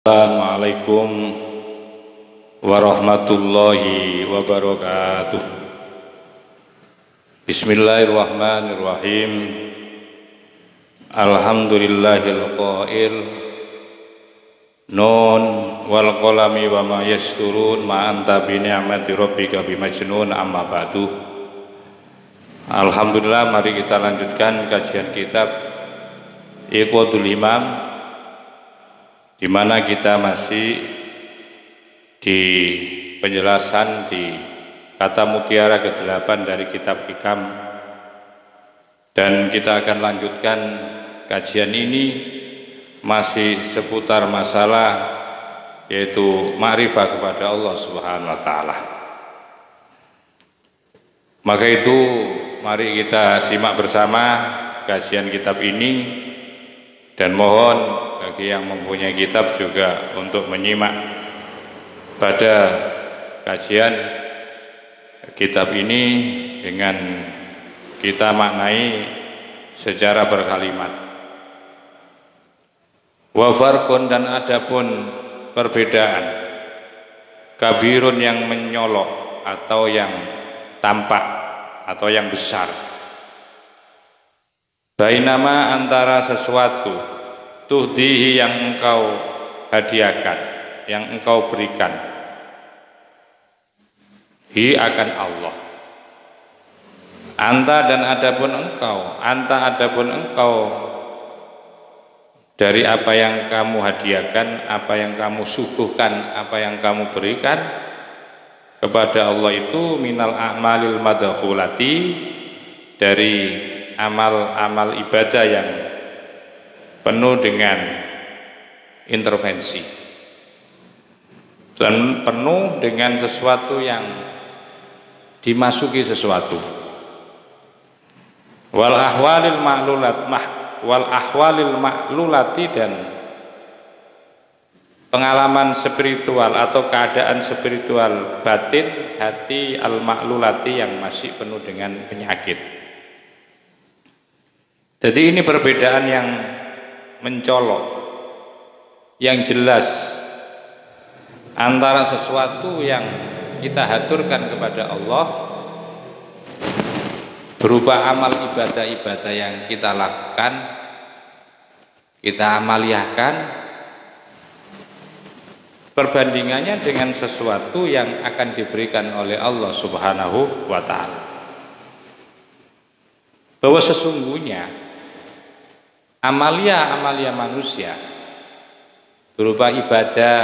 Assalamualaikum warahmatullahi wabarakatuh. Bismillahirrahmanirrahim. Alhamdulillahil qail Nun wal qalami wa ma yasturun ma anta bi ni'mati rabbika bimajnun amma ba'du. Alhamdulillah, mari kita lanjutkan kajian kitab Iqwadul Himam, di mana kita masih di penjelasan di kata mutiara ke-8 dari kitab Hikam, dan kita akan lanjutkan kajian ini masih seputar masalah yaitu ma'rifah kepada Allah Subhanahu wa taala. Maka itu mari kita simak bersama kajian kitab ini, dan mohon bagi yang mempunyai kitab juga untuk menyimak pada kajian kitab ini dengan kita maknai secara berkalimat. Wa farqun, dan adapun perbedaan, kabirun yang menyolok atau yang tampak atau yang besar, bainama antara sesuatu tuhdihi yang engkau hadiahkan, yang engkau berikan, hi akan Allah, anta dan adapun engkau, anta adapun engkau dari apa yang kamu hadiahkan, apa yang kamu suguhkan, apa yang kamu berikan kepada Allah itu minal a'malil madkhulati, dari amal-amal ibadah yang penuh dengan intervensi dan penuh dengan sesuatu yang dimasuki sesuatu. Wal ahwalil ma'lulati, dan pengalaman spiritual atau keadaan spiritual batin hati al ma'lulati yang masih penuh dengan penyakit. Jadi ini perbedaan yang mencolok, yang jelas antara sesuatu yang kita haturkan kepada Allah berupa amal ibadah-ibadah yang kita lakukan, kita amaliyahkan, perbandingannya dengan sesuatu yang akan diberikan oleh Allah Subhanahu wa ta'ala, bahwa sesungguhnya amalia manusia berupa ibadah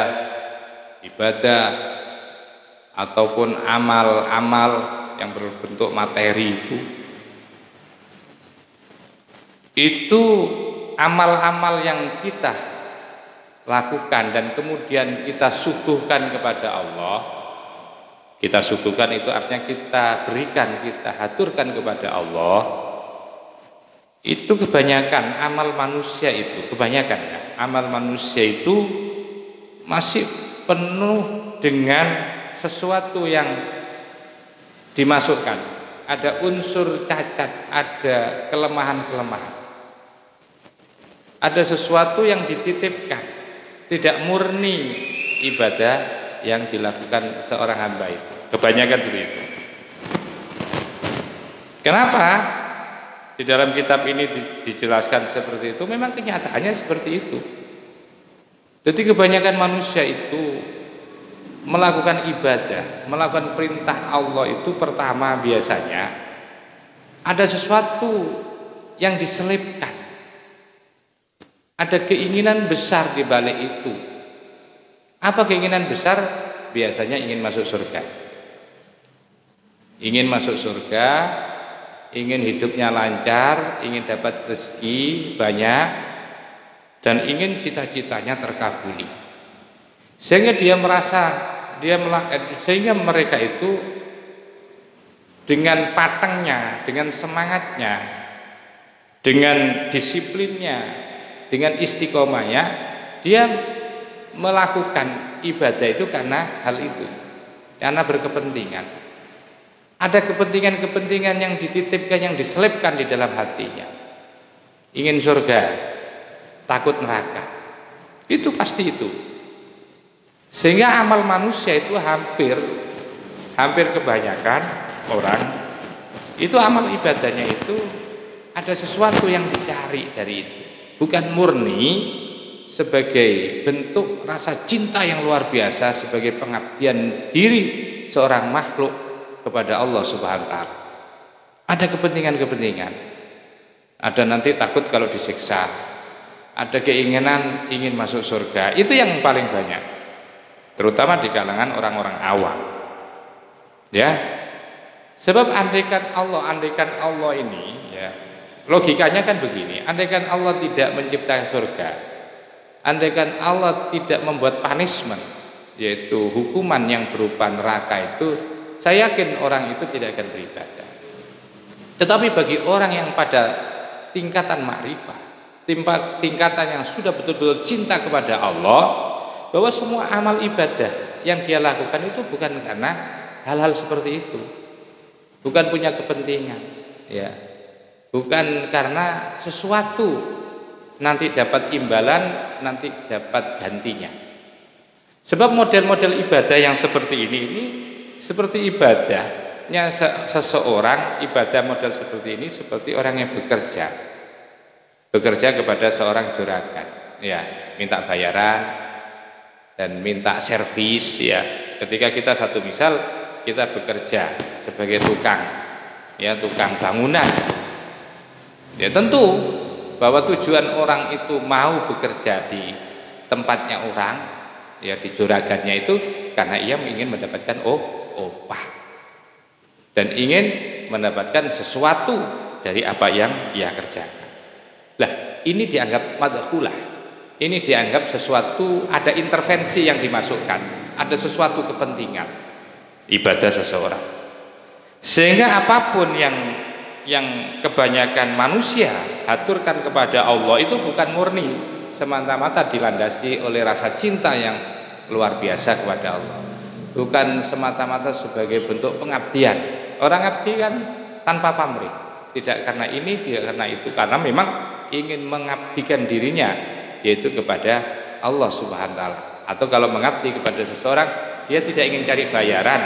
ataupun amal-amal yang berbentuk materi itu amal-amal yang kita lakukan dan kemudian kita suguhkan kepada Allah. Kita suguhkan itu artinya kita berikan, kita haturkan kepada Allah. Itu kebanyakan amal manusia itu, amal manusia itu masih penuh dengan sesuatu yang dimasukkan, ada unsur cacat, ada kelemahan-kelemahan, ada sesuatu yang dititipkan, tidak murni ibadah yang dilakukan seorang hamba itu, kebanyakan seperti itu. Kenapa? Di dalam kitab ini dijelaskan seperti itu, memang kenyataannya seperti itu. Jadi kebanyakan manusia itu melakukan ibadah, melakukan perintah Allah itu pertama biasanya ada sesuatu yang diselipkan, ada keinginan besar di balik itu. Apa keinginan besar? Biasanya ingin masuk surga, ingin hidupnya lancar, ingin dapat rezeki banyak, dan ingin cita-citanya terkabuli. Sehingga sehingga mereka itu dengan patangnya, dengan semangatnya, dengan disiplinnya, dengan istiqomahnya, dia melakukan ibadah itu karena hal itu, karena berkepentingan. Ada kepentingan-kepentingan yang dititipkan, yang diselipkan di dalam hatinya. Ingin surga, takut neraka. Itu pasti itu. Sehingga amal manusia itu hampir kebanyakan orang itu amal ibadahnya itu ada sesuatu yang dicari dari itu, bukan murni sebagai bentuk rasa cinta yang luar biasa, sebagai pengabdian diri seorang makhluk kepada Allah Subhanahu wa taala. Ada kepentingan-kepentingan. Ada nanti takut kalau disiksa. Ada keinginan ingin masuk surga. Itu yang paling banyak. Terutama di kalangan orang-orang awam. Ya. Sebab andaikan Allah ini, ya, logikanya kan begini, andaikan Allah tidak menciptakan surga, andaikan Allah tidak membuat punishment, yaitu hukuman yang berupa neraka itu, saya yakin orang itu tidak akan beribadah. Tetapi bagi orang yang pada tingkatan makrifah, tingkatan yang sudah betul-betul cinta kepada Allah, bahwa semua amal ibadah yang dia lakukan itu bukan karena hal-hal seperti itu, bukan punya kepentingan, ya, bukan karena sesuatu nanti dapat imbalan, nanti dapat gantinya. Sebab model-model ibadah yang seperti ini seperti ibadahnya seseorang, ibadah model seperti ini seperti orang yang bekerja kepada seorang juragan, ya, minta bayaran dan minta servis, ya. Ketika kita kita bekerja sebagai tukang bangunan, ya tentu bahwa tujuan orang itu mau bekerja di tempatnya orang, ya, di juragannya itu karena ia ingin mendapatkan upah dan ingin mendapatkan sesuatu dari apa yang ia kerjakan. Lah, ini dianggap madkhulah, ini dianggap sesuatu, ada intervensi yang dimasukkan, ada sesuatu kepentingan ibadah seseorang, sehingga apapun yang kebanyakan manusia haturkan kepada Allah itu bukan murni semata-mata dilandasi oleh rasa cinta yang luar biasa kepada Allah, bukan semata-mata sebagai bentuk pengabdian. Orang abdi kan tanpa pamrih, tidak karena ini, tidak karena itu, karena memang ingin mengabdikan dirinya, yaitu kepada Allah Subhanahu wa taala. Atau kalau mengabdi kepada seseorang, dia tidak ingin cari bayaran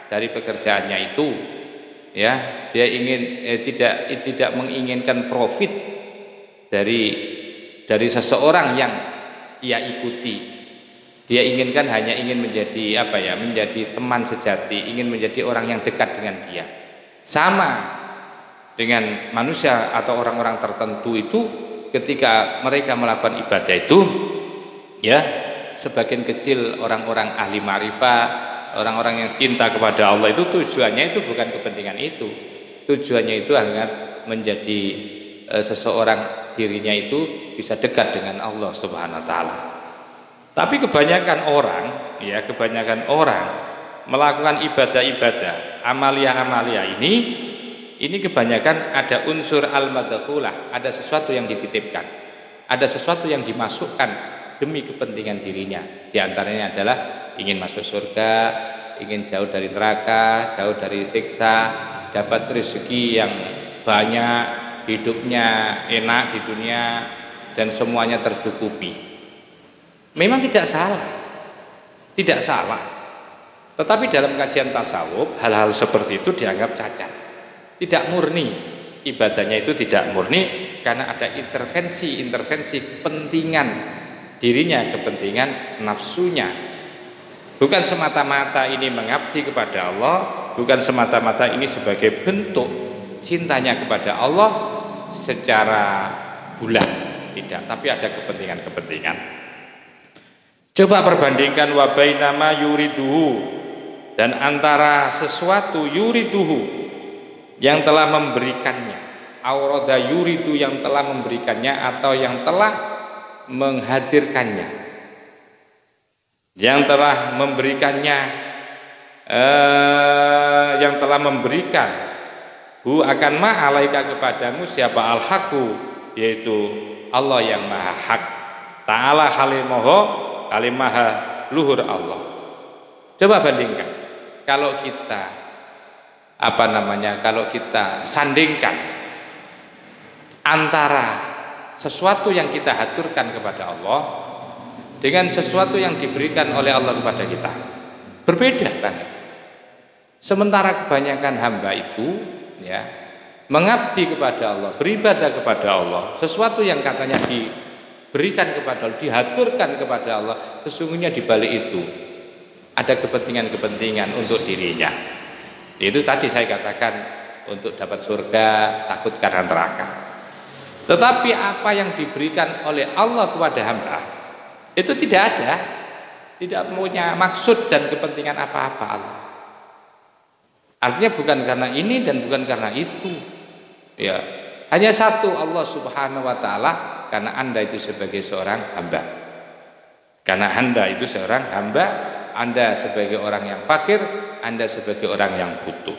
dari pekerjaannya itu, ya, dia ingin tidak menginginkan profit dari seseorang yang ia ikuti. Dia inginkan hanya ingin menjadi menjadi teman sejati, ingin menjadi orang yang dekat dengan dia. Sama dengan manusia atau orang-orang tertentu itu, ketika mereka melakukan ibadah itu, ya, sebagian kecil orang-orang ahli ma'rifah, orang-orang yang cinta kepada Allah itu tujuannya itu bukan kepentingan itu. Tujuannya itu agar menjadi seseorang, dirinya itu bisa dekat dengan Allah Subhanahu wa taala. Tapi kebanyakan orang melakukan ibadah-ibadah, amalia-amalia ini kebanyakan ada unsur al-madkhulah, ada sesuatu yang dititipkan, ada sesuatu yang dimasukkan demi kepentingan dirinya. Di antaranya adalah ingin masuk surga, ingin jauh dari neraka, jauh dari siksa, dapat rezeki yang banyak, hidupnya enak di dunia dan semuanya tercukupi. Memang tidak salah. Tetapi dalam kajian tasawuf, hal-hal seperti itu dianggap cacat, tidak murni. Ibadahnya itu tidak murni karena ada intervensi kepentingan dirinya, kepentingan nafsunya. Bukan semata-mata ini mengabdi kepada Allah, bukan semata-mata ini sebagai bentuk cintanya kepada Allah secara bulat, tidak, tapi ada kepentingan-kepentingan. Coba perbandingkan wa bainama yuriduhu, dan antara sesuatu yuriduhu yang telah memberikannya, aurada yuridu yang telah memberikannya atau yang telah menghadirkannya, yang telah memberikannya, yang telah memberikan hu akan ma'alaika kepadamu siapa al-haqu, yaitu Allah yang maha hak, ta'ala halimaha kalimaha luhur Allah. Coba bandingkan, kalau kita sandingkan antara sesuatu yang kita haturkan kepada Allah dengan sesuatu yang diberikan oleh Allah kepada kita. Berbeda banget. Sementara kebanyakan hamba itu ya mengabdi kepada Allah, beribadah kepada Allah, sesuatu yang katanya diberikan kepada Allah, dihaturkan kepada Allah, sesungguhnya di balik itu ada kepentingan-kepentingan untuk dirinya. Itu tadi saya katakan, untuk dapat surga, takut karena neraka. Tetapi apa yang diberikan oleh Allah kepada hamba itu tidak punya maksud dan kepentingan apa-apa Allah. Artinya bukan karena ini dan bukan karena itu. Ya, hanya satu, Allah Subhanahu wa taala, karena Anda itu sebagai seorang hamba. Karena Anda itu seorang hamba, Anda sebagai orang yang fakir, Anda sebagai orang yang butuh.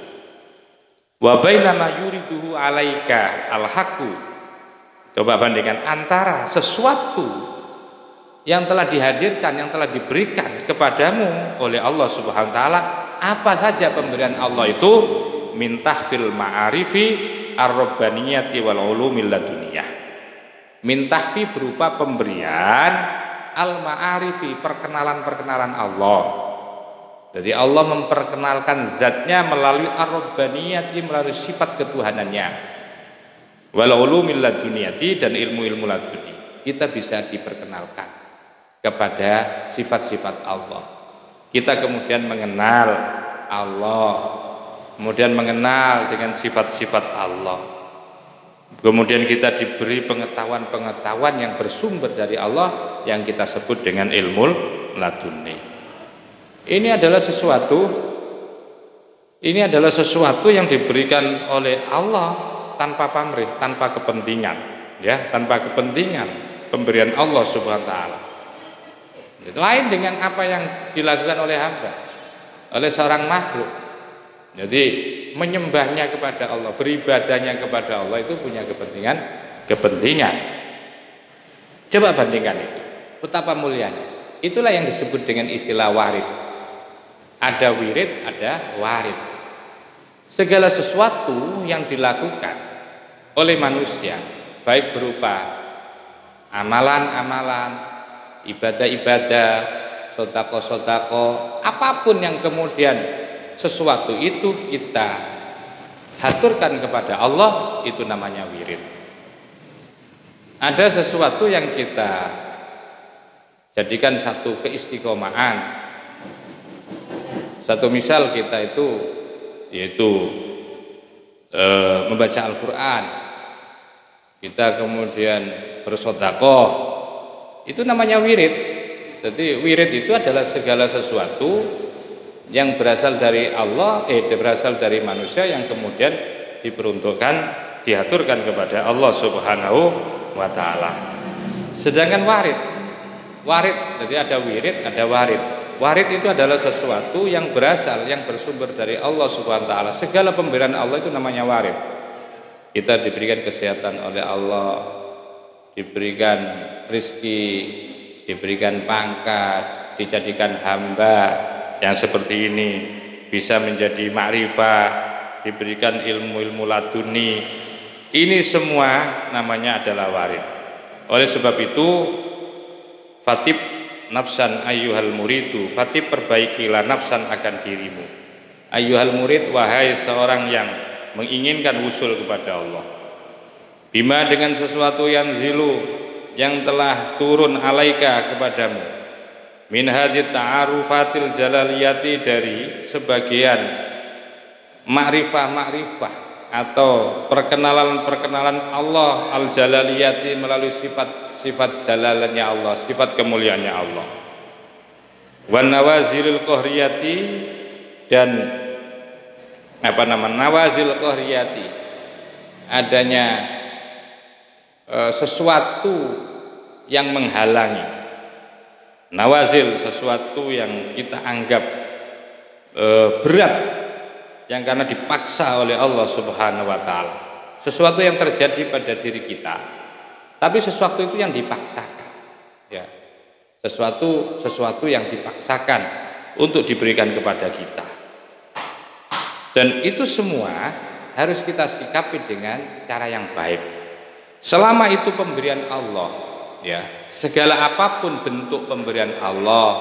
Wa bainama yuriduhu alaika al-haqqu. Coba bandingkan antara sesuatu yang telah dihadirkan, yang telah diberikan kepadamu oleh Allah Subhanahu wa taala, apa saja pemberian Allah itu, min tahfil ma'arifi ar-rabbaniyati wal ulumil laduniyah. Min tahfi berupa pemberian, al-ma'arifi perkenalan-perkenalan Allah. Jadi Allah memperkenalkan zatnya melalui ar-rabbaniyati, melalui sifat ketuhanannya. Wal ulumil laduniyati, dan ilmu-ilmu laduni. Kita bisa diperkenalkan kepada sifat-sifat Allah. Kita kemudian mengenal Allah, kemudian mengenal dengan sifat-sifat Allah. Kemudian kita diberi pengetahuan-pengetahuan yang bersumber dari Allah yang kita sebut dengan ilmu laduni. Ini adalah sesuatu yang diberikan oleh Allah tanpa pamrih, tanpa kepentingan, ya, tanpa kepentingan, pemberian Allah Subhanahu wa taala. Lain dengan apa yang dilakukan oleh hamba, oleh seorang makhluk. Jadi menyembahnya kepada Allah, beribadahnya kepada Allah itu punya kepentingan. Coba bandingkan itu, betapa mulianya. Itulah yang disebut dengan istilah warid. Ada wirid, ada warid. Segala sesuatu yang dilakukan oleh manusia, baik berupa amalan-amalan, ibadah-ibadah, sodako-sodako, apapun yang kemudian sesuatu itu kita haturkan kepada Allah, itu namanya wirid. Ada sesuatu yang kita jadikan satu keistiqomahan. Satu misal kita itu yaitu membaca Al-Quran, kita kemudian bersodakoh, itu namanya wirid. Jadi wirid itu adalah segala sesuatu yang berasal dari Allah, berasal dari manusia yang kemudian diperuntukkan, diaturkan kepada Allah Subhanahu wa taala. Sedangkan warid, jadi ada wirid, ada warid. Warid itu adalah sesuatu yang berasal, yang bersumber dari Allah Subhanahu wa taala. Segala pemberian Allah itu namanya warid. Kita diberikan kesehatan oleh Allah, diberikan rezeki, diberikan pangkat, dijadikan hamba yang seperti ini, bisa menjadi ma'rifah, diberikan ilmu-ilmu laduni. Ini semua namanya adalah warid. Oleh sebab itu, fatib nafsan ayyuhal muridu, fatib perbaikilah nafsan akan dirimu. Ayyuhal murid, wahai seorang yang menginginkan usul kepada Allah. Bima, dengan sesuatu yang zilu, yang telah turun alaika kepadamu, min hadit ta'arufatil jalaliyati, dari sebagian ma'rifah atau perkenalan Allah al-jalaliyati, melalui sifat jalalannya Allah, sifat kemuliaannya Allah. Wan nawazilul qahriyati, dan nawazil qahriyati, adanya sesuatu yang menghalangi. Nawazil, sesuatu yang kita anggap berat, yang karena dipaksa oleh Allah Subhanahu wa taala. Sesuatu yang terjadi pada diri kita, tapi sesuatu itu yang dipaksakan, ya. Sesuatu yang dipaksakan untuk diberikan kepada kita. Dan itu semua harus kita sikapi dengan cara yang baik. Selama itu pemberian Allah, ya, segala apapun bentuk pemberian Allah,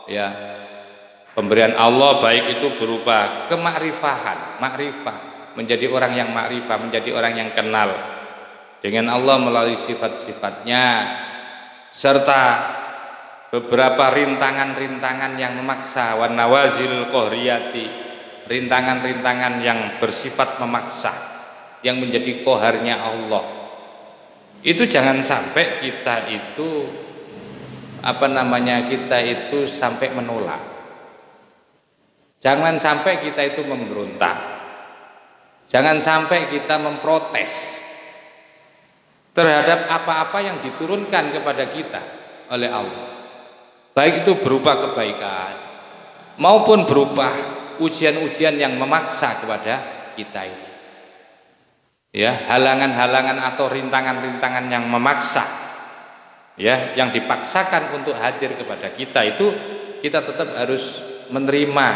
ya, pemberian Allah baik itu berupa kemakrifahan, makrifah, menjadi orang yang makrifah, menjadi orang yang kenal dengan Allah melalui sifat-sifatnya, serta beberapa rintangan-rintangan yang memaksa, wan nawazil qahriyati, rintangan-rintangan yang bersifat memaksa, yang menjadi qaharnya Allah. Itu jangan sampai kita itu kita itu sampai menolak. Jangan sampai kita itu memberontak. Jangan sampai kita memprotes terhadap apa-apa yang diturunkan kepada kita oleh Allah. Baik itu berupa kebaikan maupun berupa ujian-ujian yang memaksa kepada kita ini. Ya, halangan-halangan atau rintangan-rintangan yang memaksa, ya, yang dipaksakan untuk hadir kepada kita, itu kita tetap harus menerima,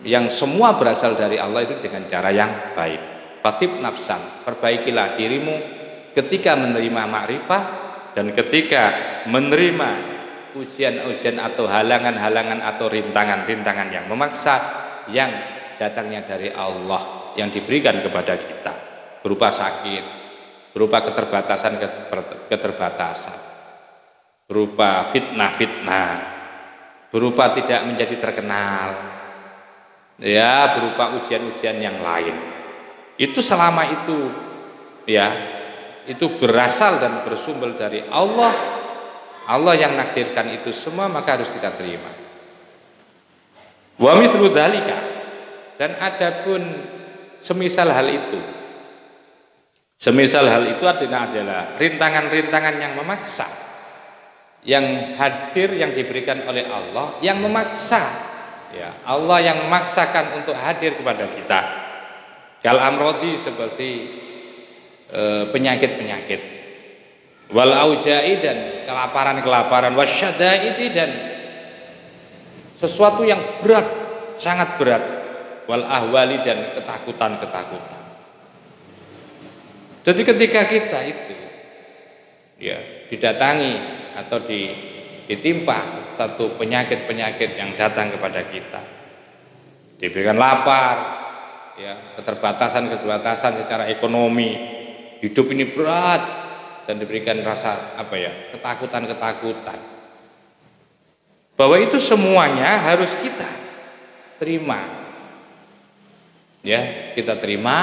yang semua berasal dari Allah itu dengan cara yang baik. Fatib nafsan, perbaikilah dirimu ketika menerima makrifah dan ketika menerima ujian-ujian atau halangan-halangan atau rintangan-rintangan yang memaksa yang datangnya dari Allah, yang diberikan kepada kita berupa sakit, berupa keterbatasan, berupa fitnah-fitnah, berupa tidak menjadi terkenal, ya, berupa ujian-ujian yang lain. Itu selama itu, ya, itu berasal dan bersumber dari Allah, Allah yang nakdirkan itu semua, maka harus kita terima. Wa mithlu dzalika, dan adapun semisal hal itu adalah rintangan-rintangan yang memaksa, yang hadir, yang diberikan oleh Allah, yang memaksa, ya, Allah yang memaksakan untuk hadir kepada kita. Kal amrodi, seperti penyakit-penyakit, wal auja'i, dan kelaparan-kelaparan, wasyadaidi, dan sesuatu yang berat, sangat berat, wal ahwali, dan ketakutan-ketakutan. Jadi ketika kita itu, ya, didatangi atau ditimpa satu penyakit-penyakit yang datang kepada kita, diberikan lapar, ya, keterbatasan secara ekonomi, hidup ini berat, dan diberikan rasa ketakutan, bahwa itu semuanya harus kita terima, ya, kita terima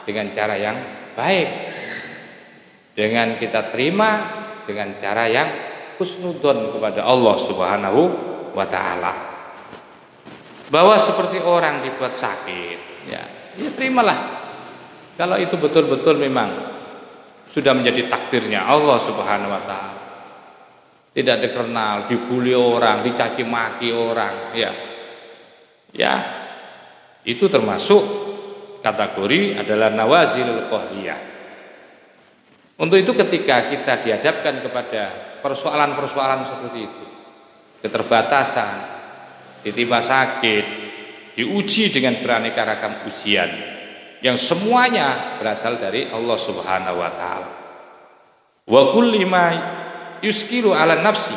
dengan cara yang baik, dengan kita terima dengan cara yang husnudzon kepada Allah Subhanahu wa ta'ala. Bahwa seperti orang dibuat sakit, ya terimalah kalau itu betul-betul memang sudah menjadi takdirnya Allah Subhanahu wa ta'ala. Tidak dikenal, dibully orang, dicaci maki orang, ya, itu termasuk kategori adalah nawazilul qahriyah. Untuk itu ketika kita dihadapkan kepada persoalan-persoalan seperti itu, keterbatasan, ditimpa sakit, diuji dengan beraneka ragam ujian yang semuanya berasal dari Allah Subhanahu wa taala. Wa kulli ma yuskilu ala nafsi,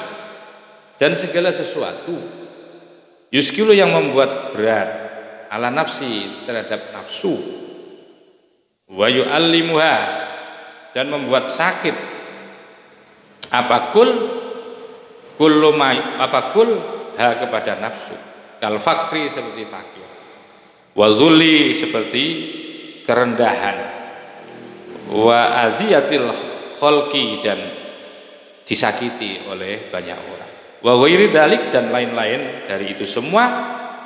dan segala sesuatu yuskilu yang membuat berat ala nafsi, terhadap nafsu, wa yu'allimuha, dan membuat sakit, kullu ha kepada nafsu, kal fakri, seperti fakir, wa dzulli, seperti kerendahan, wa adhiyatil khalqi, dan disakiti oleh banyak orang, wa ghairi dzalik, dan lain-lain dari itu semua,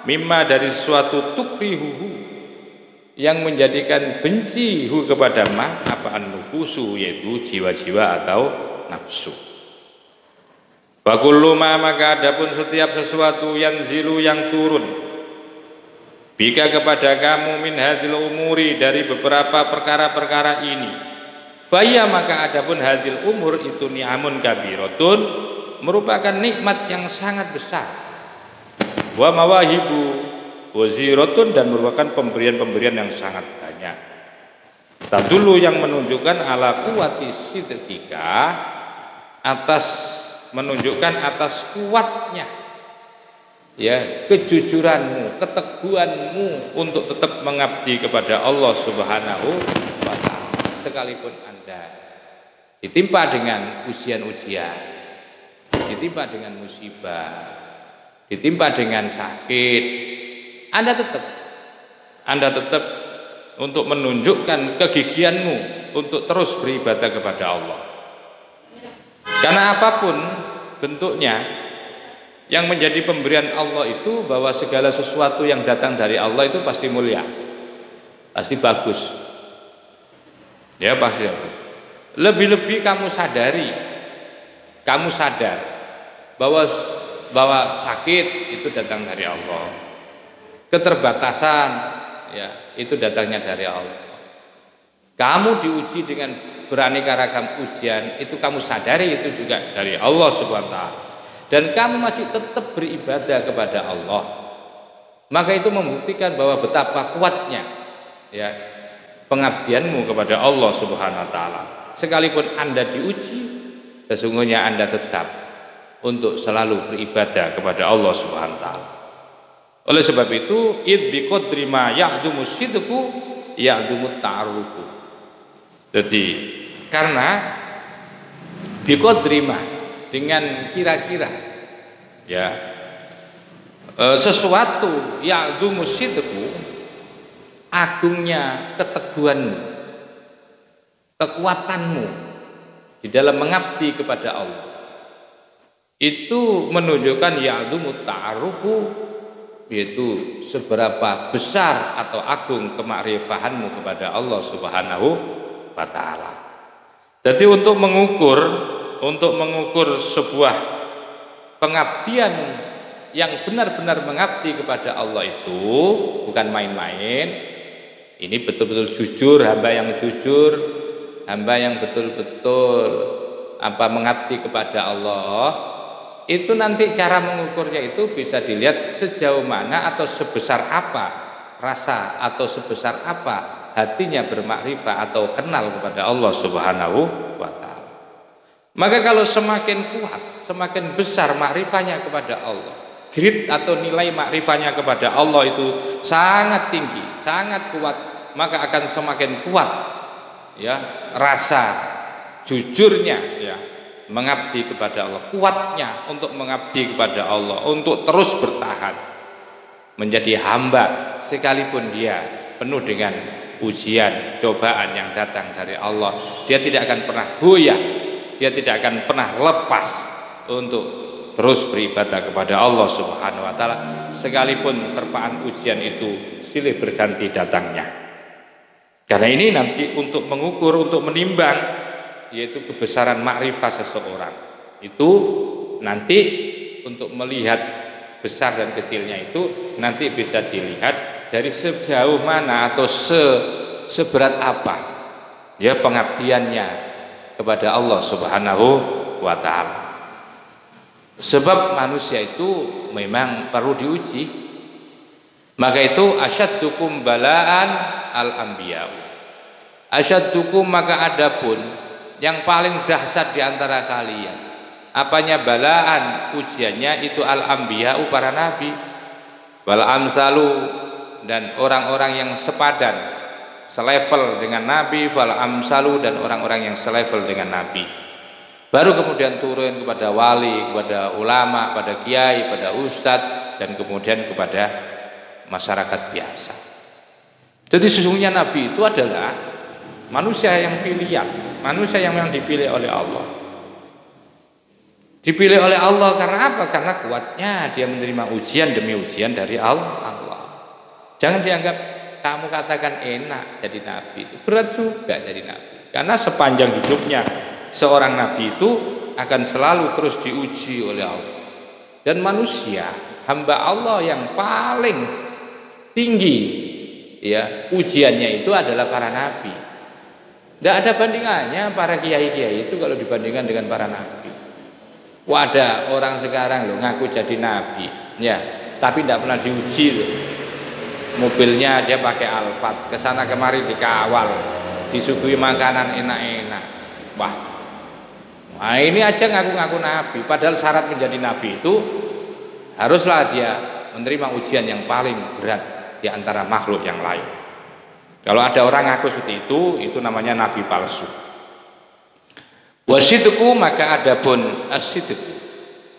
mimma, dari sesuatu tukrihuhu, yang menjadikan benci hu kepada nufusu, yaitu jiwa-jiwa atau nafsu. Wa kullu ma, maka adapun setiap sesuatu, yang zilu, yang turun, bika kepada kamu, min hadil umuri, dari beberapa perkara-perkara ini, faya, maka adapun hadil umur itu ni'amun kabiratun, merupakan nikmat yang sangat besar, wa mawahibu waziratun, dan merupakan pemberian-pemberian yang sangat banyak. Tadulu, yang menunjukkan ala kuwati sidqika, menunjukkan atas kuatnya ya kejujuranmu, keteguhanmu untuk tetap mengabdi kepada Allah Subhanahu wa taala sekalipun Anda ditimpa dengan ujian-ujian, ditimpa dengan musibah, ditimpa dengan sakit, Anda tetap untuk menunjukkan kegigihanmu untuk terus beribadah kepada Allah. Karena apapun bentuknya, yang menjadi pemberian Allah itu bahwa segala sesuatu yang datang dari Allah itu pasti mulia, pasti bagus. Ya pasti bagus. Lebih-lebih kamu sadar bahwa sakit itu datang dari Allah. Keterbatasan ya itu datangnya dari Allah. Kamu diuji dengan beraneka ragam ujian, itu kamu sadari itu juga dari Allah Subhanahu wa taala. Dan kamu masih tetap beribadah kepada Allah. Maka itu membuktikan bahwa betapa kuatnya ya pengabdianmu kepada Allah Subhanahu wa taala. Sekalipun Anda diuji, sesungguhnya Anda tetap untuk selalu beribadah kepada Allah Subhanahu wa taala. Oleh sebab itu, id bi qadri ma ya'dumu sidqu ya'dumu ta'arrufu. Jadi karena bi qadri ma, dengan kira-kira ya sesuatu ya'dumu sidqu, agungnya keteguhanmu, kekuatanmu di dalam mengabdi kepada Allah, itu menunjukkan ya'dumu ta'arrufu, yaitu seberapa besar atau agung kemakrifahanmu kepada Allah Subhanahu wa taala. Jadi untuk mengukur sebuah pengabdian yang benar-benar mengabdi kepada Allah itu bukan main-main. Ini betul-betul jujur, hamba yang jujur, hamba yang betul-betul mengabdi kepada Allah. Itu nanti cara mengukurnya itu bisa dilihat sejauh mana atau sebesar apa rasa atau sebesar apa hatinya bermakrifat atau kenal kepada Allah Subhanahu wa taala. Maka kalau semakin kuat, semakin besar makrifatnya kepada Allah, grade atau nilai makrifatnya kepada Allah itu sangat tinggi, sangat kuat, maka akan semakin kuat ya rasa jujurnya ya mengabdi kepada Allah, kuatnya untuk mengabdi kepada Allah, untuk terus bertahan menjadi hamba sekalipun dia penuh dengan ujian, cobaan yang datang dari Allah. Dia tidak akan pernah goyah, dia tidak akan pernah lepas untuk terus beribadah kepada Allah Subhanahu wa taala sekalipun terpaan ujian itu silih berganti datangnya. Karena ini nanti untuk mengukur, untuk menimbang, yaitu kebesaran makrifat seseorang itu nanti untuk melihat besar dan kecilnya itu nanti bisa dilihat dari sejauh mana atau seberat apa ya pengabdiannya kepada Allah Subhanahu wa taala. Sebab manusia itu memang perlu diuji. Maka itu asyaddukum balaan al-anbiya. Asyaddukum, maka adapun yang paling dahsyat di antara kalian, apanya balaan, ujiannya itu al-anbiya, para nabi, wal amsalu, dan orang-orang yang sepadan, selevel dengan nabi, wal amsalu, dan orang-orang yang selevel dengan nabi. Baru kemudian turun kepada wali, kepada ulama, pada kiai, pada ustadz, dan kemudian kepada masyarakat biasa. Jadi sesungguhnya nabi itu adalah manusia yang pilihan, manusia yang memang dipilih oleh Allah. Dipilih oleh Allah karena apa? Karena kuatnya dia menerima ujian demi ujian dari Allah. Jangan dianggap kamu katakan enak jadi nabi, itu berat juga jadi nabi. Karena sepanjang hidupnya seorang nabi itu akan selalu terus diuji oleh Allah. Dan manusia, hamba Allah yang paling tinggi ya ujiannya itu adalah para nabi. Tidak ada bandingannya para kiai-kiai itu kalau dibandingkan dengan para nabi. Wah, ada orang sekarang loh ngaku jadi nabi, ya, tapi tidak pernah diuji loh. Mobilnya dia pakai Alphard, kesana kemari dikawal, disuguhi makanan enak-enak. Wah, Nah, ini aja ngaku-ngaku nabi, padahal syarat menjadi nabi itu haruslah dia menerima ujian yang paling berat di antara makhluk yang lain. Kalau ada orang ngaku seperti itu namanya nabi palsu. Wasidku, maka adapun asidku,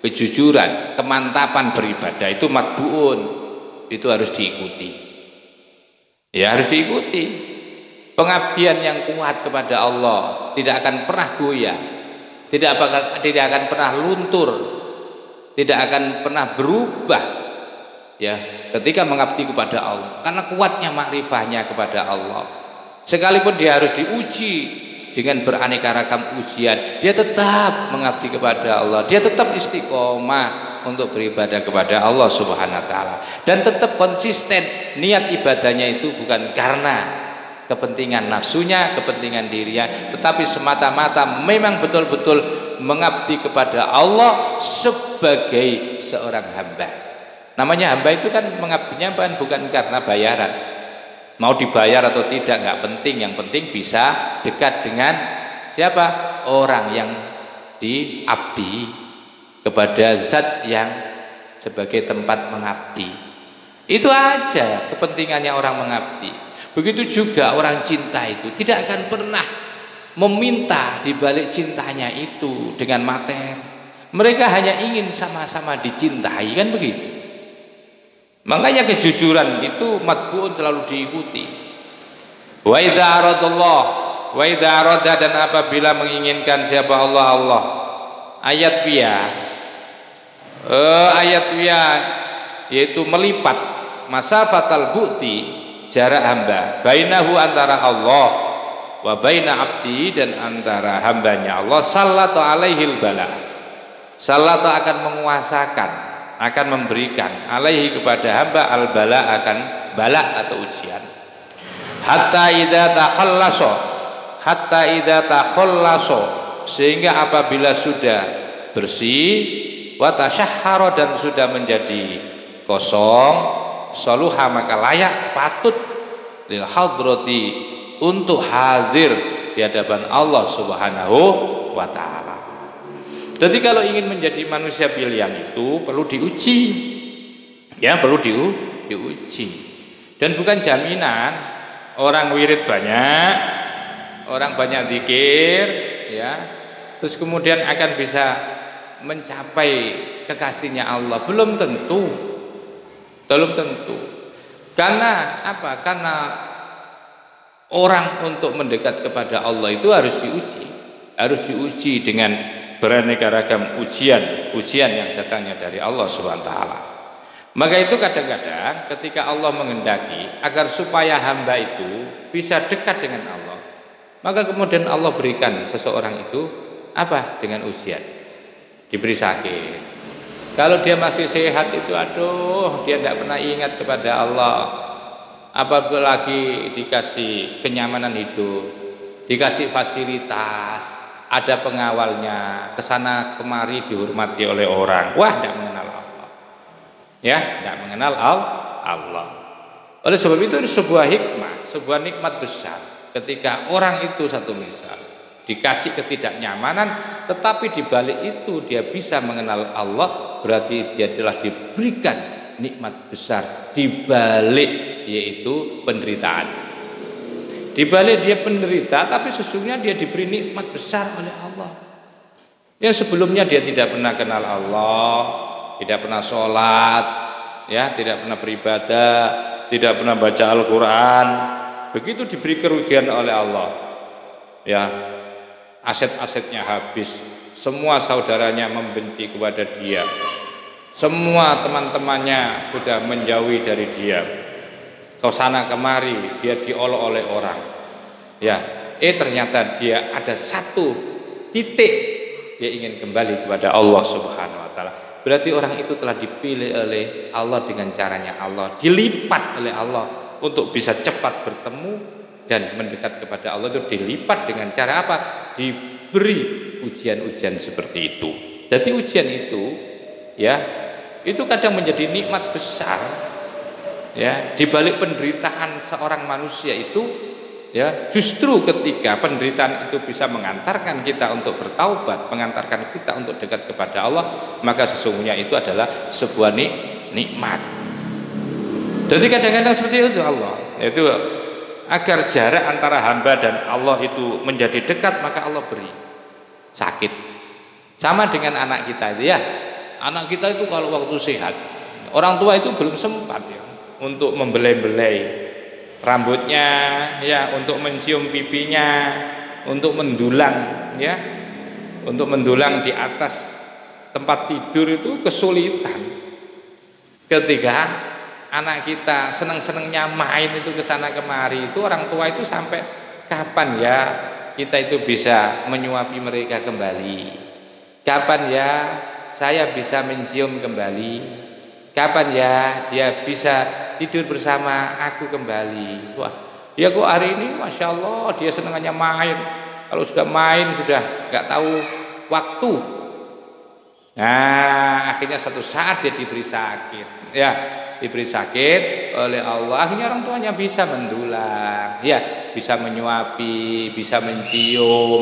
kejujuran, kemantapan beribadah itu matbuun, itu harus diikuti. Ya, harus diikuti. Pengabdian yang kuat kepada Allah tidak akan pernah goyah, tidak akan pernah luntur, tidak akan pernah berubah, ya, ketika mengabdi kepada Allah, karena kuatnya makrifahnya kepada Allah. Sekalipun dia harus diuji dengan beraneka ragam ujian, dia tetap mengabdi kepada Allah, dia tetap istiqomah untuk beribadah kepada Allah Subhanahu wa taala, dan tetap konsisten niat ibadahnya itu bukan karena kepentingan nafsunya, kepentingan dirinya, tetapi semata-mata memang betul-betul mengabdi kepada Allah sebagai seorang hamba. Namanya hamba itu kan mengabdinya bukan karena bayaran. Mau dibayar atau tidak nggak penting, yang penting bisa dekat dengan siapa? Orang yang diabdi, kepada zat yang sebagai tempat mengabdi. Itu aja kepentingannya orang mengabdi. Begitu juga orang cinta itu tidak akan pernah meminta di balik cintanya itu dengan materi. Mereka hanya ingin sama-sama dicintai, kan begitu. Makanya kejujuran itu matbuun, selalu diikuti. Wa idza aradallah, wa idza arada, dan apabila menginginkan siapa Allah ayat wiya yaitu melipat masafatal bu'ti, jarak hamba, bainahu, antara Allah, wa baina abdi, dan antara hambanya Allah, sallatu alaihil bala, sallatu akan menguasakan, akan memberikan, alaihi kepada hamba, al bala, akan bala atau ujian, hatta idza takhallaso, sehingga apabila sudah bersih, wa tasyahhara, dan sudah menjadi kosong, saluha, maka layak, patut lil hadrati, untuk hadir di hadapan Allah Subhanahu wa taala. Jadi kalau ingin menjadi manusia pilihan itu perlu diuji. Ya, perlu diuji. Dan bukan jaminan orang wirid banyak, orang banyak zikir, ya, terus kemudian akan bisa mencapai kekasihnya Allah. Belum tentu. Karena apa? Karena orang untuk mendekat kepada Allah itu harus diuji dengan beraneka ragam ujian yang datangnya dari Allah Subhanahu wa taala. Maka itu kadang-kadang ketika Allah menghendaki agar supaya hamba itu bisa dekat dengan Allah, maka kemudian Allah berikan seseorang itu apa? Dengan ujian, diberi sakit. Kalau dia masih sehat itu, aduh, dia tidak pernah ingat kepada Allah. Apalagi dikasih kenyamanan hidup, dikasih fasilitas, ada pengawalnya, kesana kemari dihormati oleh orang. Wah, tidak mengenal Allah. Ya, tidak mengenal Allah. Oleh sebab itu sebuah hikmah, sebuah nikmat besar ketika orang itu, satu misal, dikasih ketidaknyamanan, tetapi di balik itu dia bisa mengenal Allah, berarti dia telah diberikan nikmat besar di balik, yaitu penderitaan. Di balik dia penderita, tapi sesungguhnya dia diberi nikmat besar oleh Allah. Yang sebelumnya dia tidak pernah kenal Allah, tidak pernah sholat, ya, tidak pernah beribadah, tidak pernah baca Al-Quran. Begitu diberi kerugian oleh Allah, ya, aset-asetnya habis, semua saudaranya membenci kepada dia, semua teman-temannya sudah menjauhi dari dia, kau sana kemari dia diolok oleh orang, ya, ternyata dia ada satu titik dia ingin kembali kepada Allah Subhanahu wa taala. Berarti orang itu telah dipilih oleh Allah dengan caranya Allah, dilipat oleh Allah untuk bisa cepat bertemu dan mendekat kepada Allah. Itu dilipat dengan cara apa? Diberi ujian-ujian seperti itu. Jadi ujian itu, ya, itu kadang menjadi nikmat besar, ya. Di balik penderitaan seorang manusia itu Ya, justru ketika penderitaan itu bisa mengantarkan kita untuk bertaubat, mengantarkan kita untuk dekat kepada Allah, maka sesungguhnya itu adalah sebuah nikmat. Jadi kadang-kadang seperti itu Allah, yaitu agar jarak antara hamba dan Allah itu menjadi dekat, maka Allah beri sakit. Sama dengan anak kita itu ya. Anak kita itu kalau waktu sehat, orang tua itu belum sempat ya untuk membelai-belai rambutnya, ya, untuk mencium pipinya, untuk mendulang, ya, untuk mendulang di atas tempat tidur itu kesulitan. Ketika anak kita seneng-senengnya main itu ke sana kemari, itu orang tua itu sampai kapan ya kita itu bisa menyuapi mereka kembali? Kapan ya saya bisa mencium kembali? Kapan ya dia bisa tidur bersama aku kembali? Wah, dia kok hari ini Masya Allah dia senangannya main. Kalau sudah main sudah nggak tahu waktu. Nah, akhirnya satu saat dia diberi sakit, ya, diberi sakit oleh Allah. Akhirnya orang tuanya bisa mendulang, ya, bisa menyuapi, bisa mencium,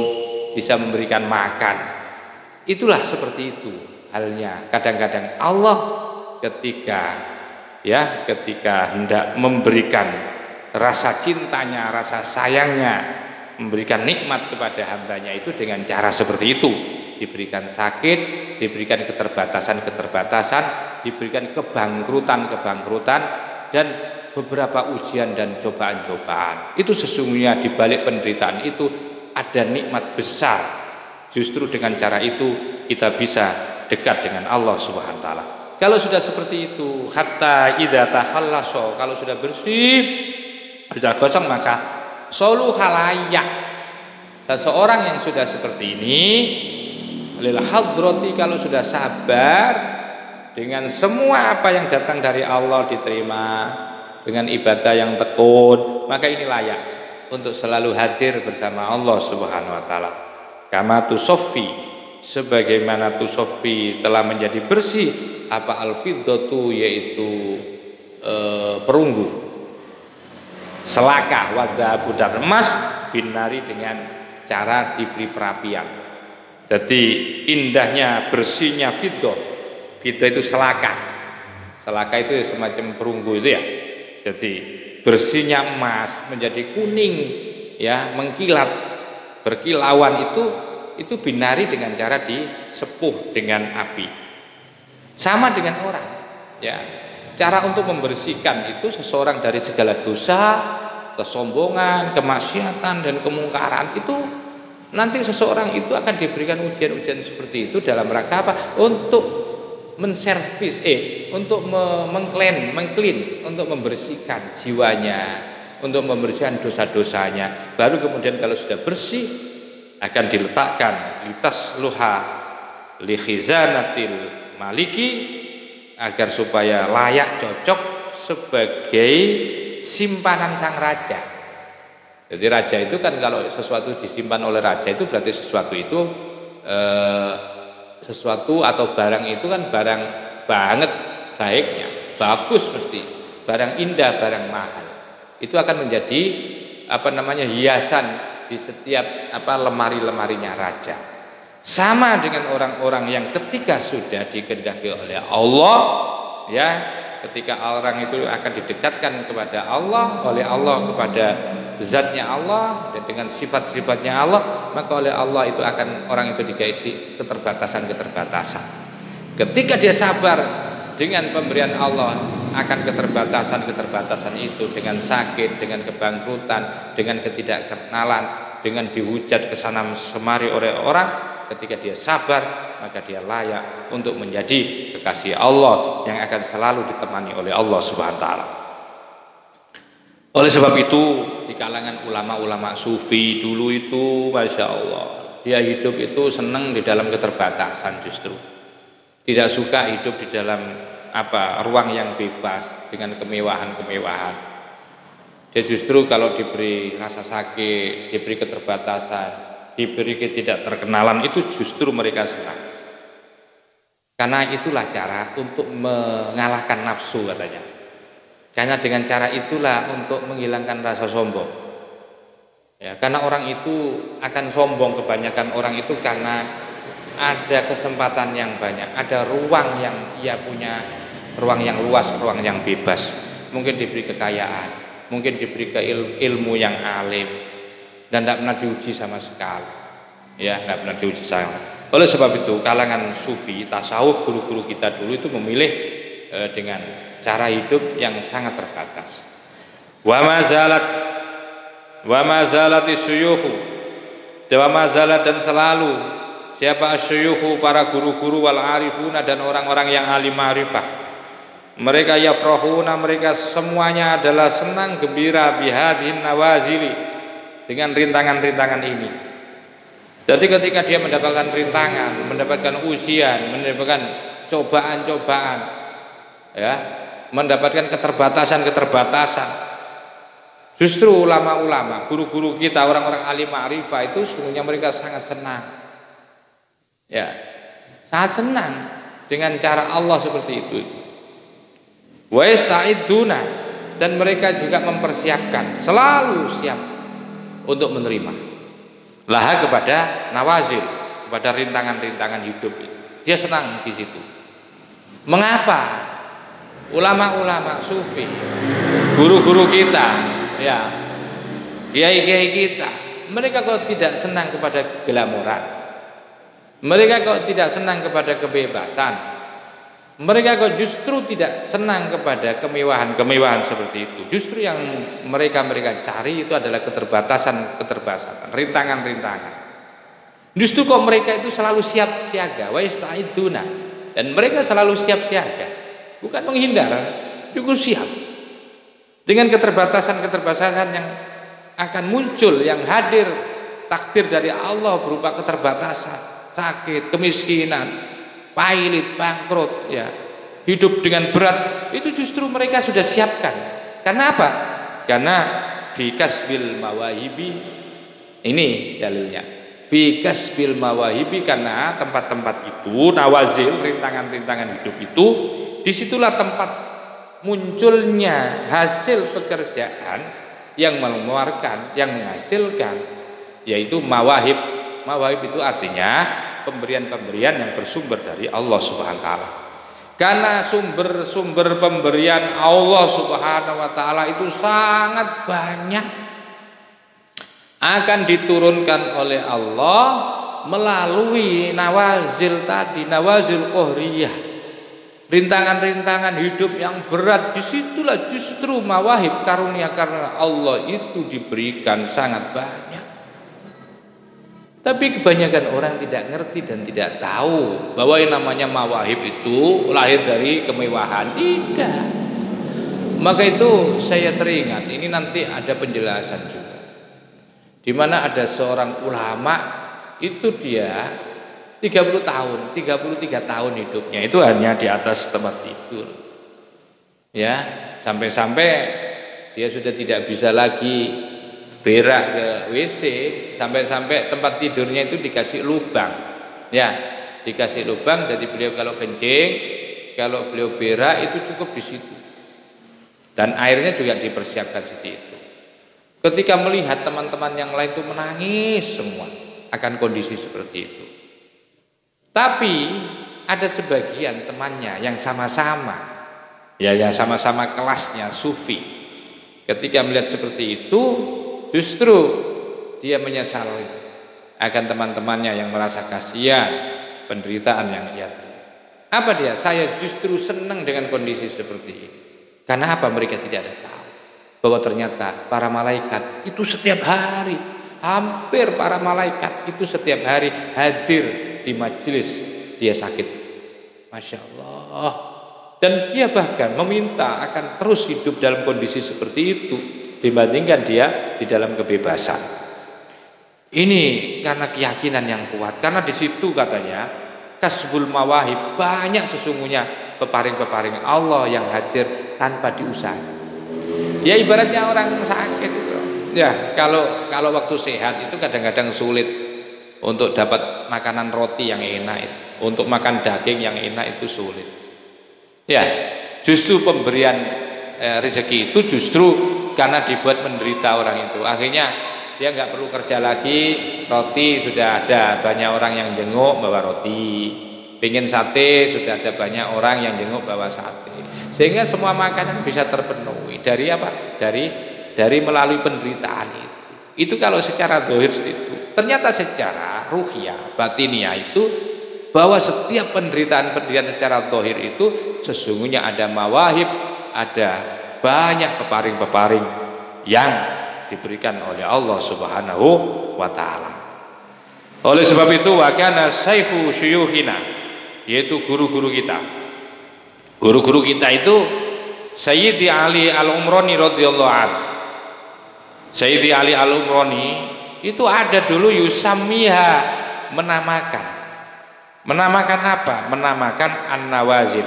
bisa memberikan makan. Itulah seperti itu halnya. Kadang-kadang Allah ketika hendak memberikan rasa cintanya, rasa sayangnya, memberikan nikmat kepada hambanya itu dengan cara seperti itu. Diberikan sakit, diberikan keterbatasan-keterbatasan, diberikan kebangkrutan-kebangkrutan, dan beberapa ujian dan cobaan-cobaan. Itu sesungguhnya di balik penderitaan itu ada nikmat besar. Justru dengan cara itu kita bisa dekat dengan Allah Subhanahu wa taala. Kalau sudah seperti itu, hatta idza takhallaso, kalau sudah bersih, sudah gosong, maka solu khalayak. Seseorang yang sudah seperti ini lil hadrati, kalau sudah sabar dengan semua apa yang datang dari Allah diterima dengan ibadah yang tekun, maka ini layak untuk selalu hadir bersama Allah Subhanahu wa taala. Kama tusoffi, sebagaimana tusoffi telah menjadi bersih apa al-fiddatu, yaitu perunggu, selaka, wadhabu, dan emas, binari, dengan cara diberi perapian. Jadi indahnya, bersihnya fiddah. Fiddah itu selaka. Selaka itu semacam perunggu itu ya. Jadi bersihnya emas menjadi kuning, ya, mengkilat, berkilauan, itu binari dengan cara disepuh dengan api. Sama dengan orang, ya. Cara untuk membersihkan itu seseorang dari segala dosa, kesombongan, kemaksiatan, dan kemungkaran, itu nanti seseorang itu akan diberikan ujian-ujian seperti itu dalam rangka apa? Untuk menservis, untuk mengclean, untuk membersihkan jiwanya, untuk membersihkan dosa-dosanya. Baru kemudian kalau sudah bersih akan diletakkan litas luha li khizanatil maliki, agar supaya layak, cocok sebagai simpanan sang raja. Jadi raja itu kan kalau sesuatu disimpan oleh raja itu berarti sesuatu itu sesuatu atau barang itu kan barang banget baiknya, bagus, mesti barang indah, barang mahal. Itu akan menjadi hiasan di setiap lemari-lemarinya raja. Sama dengan orang-orang yang ketika sudah dikehendaki oleh Allah, ya, ketika orang itu akan didekatkan kepada Allah, oleh Allah, kepada zatnya Allah dan dengan sifat-sifatnya Allah, maka oleh Allah itu akan orang itu dikasih keterbatasan-keterbatasan. Ketika dia sabar dengan pemberian Allah akan keterbatasan-keterbatasan itu, dengan sakit, dengan kebangkrutan, dengan ketidakkenalan, dengan dihujat kesana semari oleh orang, ketika dia sabar maka dia layak untuk menjadi kekasih Allah yang akan selalu ditemani oleh Allah Subhanahu wa taala. Oleh sebab itu di kalangan ulama-ulama sufi dulu itu, Masya Allah, dia hidup itu senang di dalam keterbatasan, justru tidak suka hidup di dalam ruang yang bebas dengan kemewahan-kemewahan. Dia justru kalau diberi rasa sakit, diberi keterbatasan, diberi ketidakterkenalan, itu justru mereka senang. Karena itulah cara untuk mengalahkan nafsu, katanya. Karena dengan cara itulah untuk menghilangkan rasa sombong. Ya, karena orang itu akan sombong, kebanyakan orang itu karena ada kesempatan yang banyak, ada ruang yang ia punya, ruang yang luas, ruang yang bebas. Mungkin diberi kekayaan, mungkin diberi ilmu yang alim, dan tidak pernah diuji sama sekali. Ya, tidak pernah diuji sama. Oleh sebab itu, kalangan sufi, tasawuf, guru-guru kita dulu itu memilih dengan cara hidup yang sangat terbatas. Wa mazalati syuyukhu, wa mazalat, dan selalu siapa asyuyukhu, para guru-guru, wal arifuna, dan orang-orang yang ahli ma'rifah, mereka yafrahuna, mereka semuanya adalah senang gembira bihadhin nawazili, dengan rintangan-rintangan ini. Jadi ketika dia mendapatkan rintangan, mendapatkan ujian, mendapatkan cobaan-cobaan, ya, mendapatkan keterbatasan-keterbatasan, justru ulama-ulama, guru-guru kita, orang-orang ahli ma'rifah itu sesungguhnya mereka sangat senang. Ya, sangat senang dengan cara Allah seperti itu. Wa yasta'idduna, dan mereka juga mempersiapkan, selalu siap untuk menerima laha kepada nawazil, kepada rintangan-rintangan hidup itu. Dia senang di situ. Mengapa ulama-ulama sufi, guru-guru kita, ya, kiai-kiai kita, mereka kok tidak senang kepada glamouran, mereka kok tidak senang kepada kebebasan, mereka kok justru tidak senang kepada kemewahan-kemewahan seperti itu. Justru yang mereka cari itu adalah keterbatasan, rintangan-rintangan. Justru kok mereka itu selalu siap siaga, wa yasta'idduna, dan mereka selalu siap siaga, bukan menghindar, cukup siap dengan keterbatasan-keterbatasan yang akan muncul, yang hadir takdir dari Allah berupa keterbatasan, sakit, kemiskinan, pailit, bangkrut, ya, hidup dengan berat, itu justru mereka sudah siapkan. Karena apa? Karena fi kasbil mawahibi, ini dalilnya, fi kasbil mawahibi, karena tempat-tempat itu, nawazil, rintangan-rintangan hidup itu, disitulah tempat munculnya hasil pekerjaan yang mengeluarkan, yang menghasilkan, yaitu mawahib. Mawahib itu artinya pemberian-pemberian yang bersumber dari Allah Subhanahu wa taala. Karena sumber-sumber pemberian Allah Subhanahu wa taala itu sangat banyak, akan diturunkan oleh Allah melalui nawazil tadi, nawazil qahriyah, rintangan-rintangan hidup yang berat. Disitulah justru mawahib, karunia-karunia Allah itu diberikan sangat banyak. Tapi kebanyakan orang tidak ngerti dan tidak tahu bahwa yang namanya mawahib itu lahir dari kemewahan. Tidak. Maka itu saya teringat, ini nanti ada penjelasan juga, di mana ada seorang ulama itu dia 30 tahun, 33 tahun hidupnya itu hanya di atas tempat tidur. Ya, sampai-sampai dia sudah tidak bisa lagi berak ke WC, sampai-sampai tempat tidurnya itu dikasih lubang. Ya, dikasih lubang, jadi beliau kalau kencing, kalau beliau berak itu cukup di situ. Dan airnya juga dipersiapkan seperti itu. Ketika melihat teman-teman yang lain itu menangis semua akan kondisi seperti itu. Tapi ada sebagian temannya yang sama-sama, ya, yang sama-sama kelasnya sufi, ketika melihat seperti itu, justru dia menyesali akan teman-temannya yang merasa kasihan penderitaan yang ia terima. Apa dia? Saya justru senang dengan kondisi seperti ini. Karena apa? Mereka tidak ada tahu bahwa ternyata para malaikat itu setiap hari, hampir para malaikat itu setiap hari hadir di majelis dia sakit. Masya Allah. Dan dia bahkan meminta akan terus hidup dalam kondisi seperti itu dibandingkan dia di dalam kebebasan. Ini karena keyakinan yang kuat. Karena di situ katanya kasbul mawahib, banyak sesungguhnya peparing-peparing Allah yang hadir tanpa diusahakan. Ya ibaratnya orang sakit itu. Ya, kalau waktu sehat itu kadang-kadang sulit untuk dapat makanan roti yang enak, untuk makan daging yang enak itu sulit. Ya, justru pemberian rezeki itu justru karena dibuat menderita orang itu, akhirnya dia nggak perlu kerja lagi, roti sudah ada, banyak orang yang jenguk bawa roti. Pengen sate, sudah ada banyak orang yang jenguk bawa sate. Sehingga semua makanan bisa terpenuhi. Dari apa? Dari melalui penderitaan itu. Itu kalau secara zahir itu. Ternyata secara ruhiyah, batiniah itu bahwa setiap penderitaan-penderitaan secara zahir itu sesungguhnya ada mawahib, ada banyak peparing-peparing yang diberikan oleh Allah Subhanahu wa taala. Oleh sebab itu wa kana sayfu syuyukhina, yaitu guru-guru kita. Guru-guru kita itu Sayyidi Ali Al-Umrani radhiyallahu anhu. Sayyidi Ali Al-Umrani itu ada dulu yusamiha, menamakan. Menamakan apa? Menamakan An-Nawazil.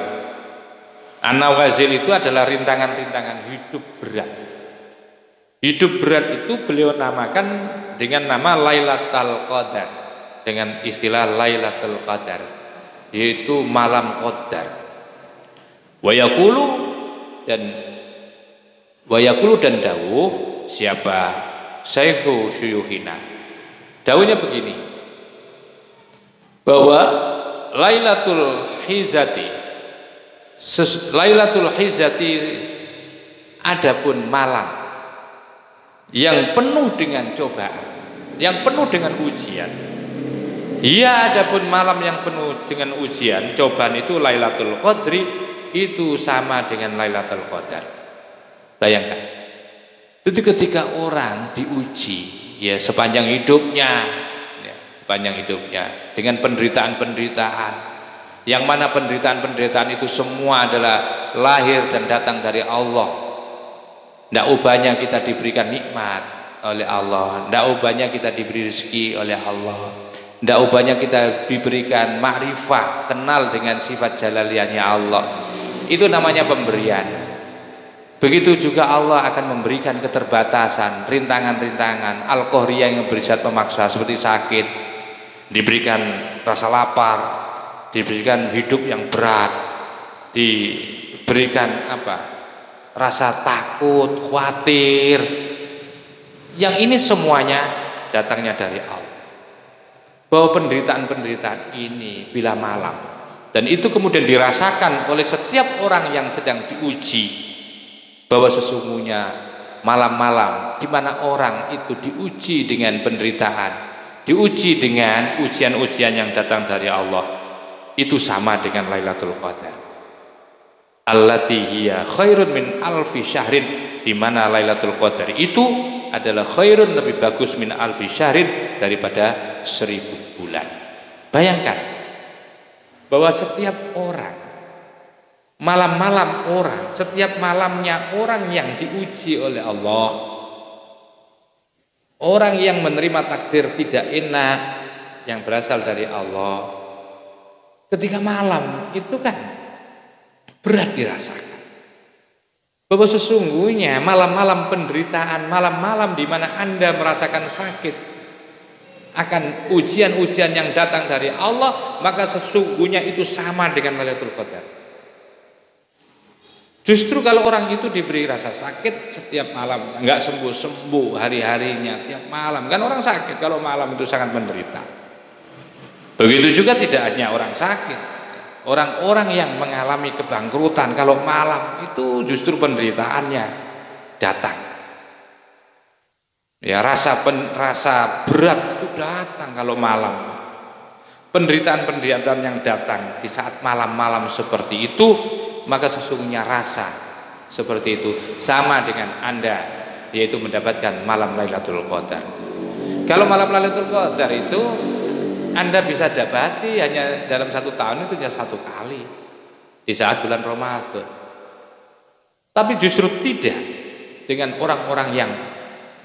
An-Nawazil itu adalah rintangan-rintangan hidup berat. Hidup berat itu beliau namakan dengan nama Lailatul Qadar, dengan istilah Lailatul Qadar, yaitu malam qadar. Wa yaqulu dan dawuh siapa? Syaihu syuyukhina. Dawuhnya begini, bahwa Lailatul Hizati adapun malam yang penuh dengan cobaan, yang penuh dengan ujian. Ya, adapun malam yang penuh dengan ujian, cobaan itu Lailatul Qadri itu sama dengan Lailatul Qadar. Bayangkan. Itu ketika orang diuji ya sepanjang hidupnya dengan penderitaan-penderitaan, yang mana penderitaan-penderitaan itu semua adalah lahir dan datang dari Allah. Tidak ubahnya kita diberikan nikmat oleh Allah, tidak ubahnya kita diberi rezeki oleh Allah, tidak ubahnya kita diberikan ma'rifah, kenal dengan sifat jalaliyahnya Allah. Itu namanya pemberian. Begitu juga Allah akan memberikan keterbatasan, rintangan-rintangan al-qahriyah yang bersifat pemaksa seperti sakit, diberikan rasa lapar, diberikan hidup yang berat, diberikan rasa takut, khawatir. Yang ini semuanya datangnya dari Allah. Bahwa penderitaan-penderitaan ini bila malam, dan itu kemudian dirasakan oleh setiap orang yang sedang diuji, bahwa sesungguhnya malam-malam di mana orang itu diuji dengan penderitaan, diuji dengan ujian-ujian yang datang dari Allah, itu sama dengan Lailatul Qadar. Allati hiya khairun min alfi syahrin, di mana Lailatul Qadar itu adalah khairun, lebih bagus, min alfi syahrin, daripada 1000 bulan. Bayangkan bahwa setiap orang, malam-malam orang, setiap malamnya orang yang diuji oleh Allah, orang yang menerima takdir tidak enak yang berasal dari Allah, ketika malam itu kan berat dirasakan. Bahwa sesungguhnya malam-malam penderitaan, malam-malam di mana Anda merasakan sakit akan ujian-ujian yang datang dari Allah, maka sesungguhnya itu sama dengan Lailatul Qadar. Justru kalau orang itu diberi rasa sakit setiap malam, enggak sembuh-sembuh hari-harinya, tiap malam, kan orang sakit kalau malam itu sangat menderita. Begitu juga tidak hanya orang sakit, orang-orang yang mengalami kebangkrutan kalau malam itu justru penderitaannya datang. Ya, rasa berat itu datang kalau malam. Penderitaan-penderitaan yang datang di saat malam-malam seperti itu, maka sesungguhnya rasa seperti itu sama dengan Anda, yaitu mendapatkan malam Lailatul Qadar. Kalau malam Lailatul Qadar itu Anda bisa dapati hanya dalam 1 tahun itu hanya 1 kali di saat bulan Ramadan. Tapi justru tidak dengan orang-orang yang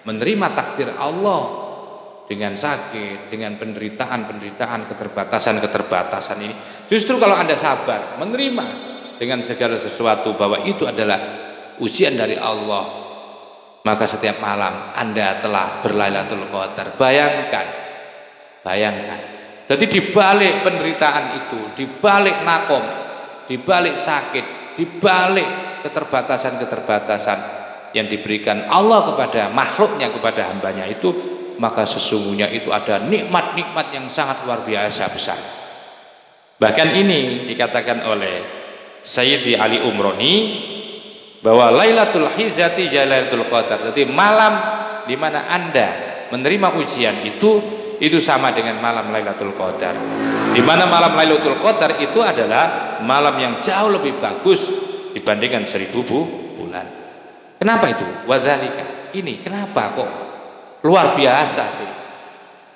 menerima takdir Allah dengan sakit, dengan penderitaan-penderitaan, keterbatasan-keterbatasan ini. Justru kalau Anda sabar menerima dengan segala sesuatu bahwa itu adalah ujian dari Allah, maka setiap malam Anda telah berlailatul qadar. Bayangkan. Jadi dibalik penderitaan itu, dibalik nakom, dibalik sakit, dibalik keterbatasan-keterbatasan yang diberikan Allah kepada makhluknya, kepada hambanya itu, maka sesungguhnya itu ada nikmat-nikmat yang sangat luar biasa besar. Bahkan ini dikatakan oleh Sayyidi Ali Umroni bahwa Lailatul Hizati Lailatul Qadar. Jadi malam di mana Anda menerima ujian itu sama dengan malam Lailatul Qadar. Di mana malam Lailatul Qadar itu adalah malam yang jauh lebih bagus dibandingkan 1000 bulan. Kenapa itu? Wadzalika. Ini kenapa kok luar biasa sih?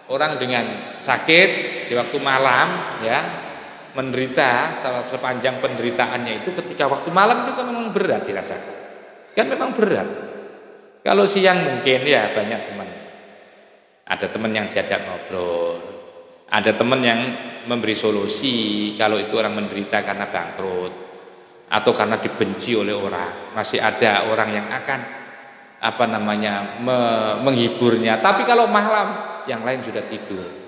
Orang dengan sakit di waktu malam ya menderita sepanjang penderitaannya itu ketika waktu malam itu kan memang berat dirasakan. Kan memang berat. Kalau siang mungkin ya banyak teman. Ada teman yang diajak ngobrol. Ada teman yang memberi solusi kalau itu orang menderita karena bangkrut atau karena dibenci oleh orang. Masih ada orang yang akan menghiburnya. Tapi kalau malam yang lain sudah tidur.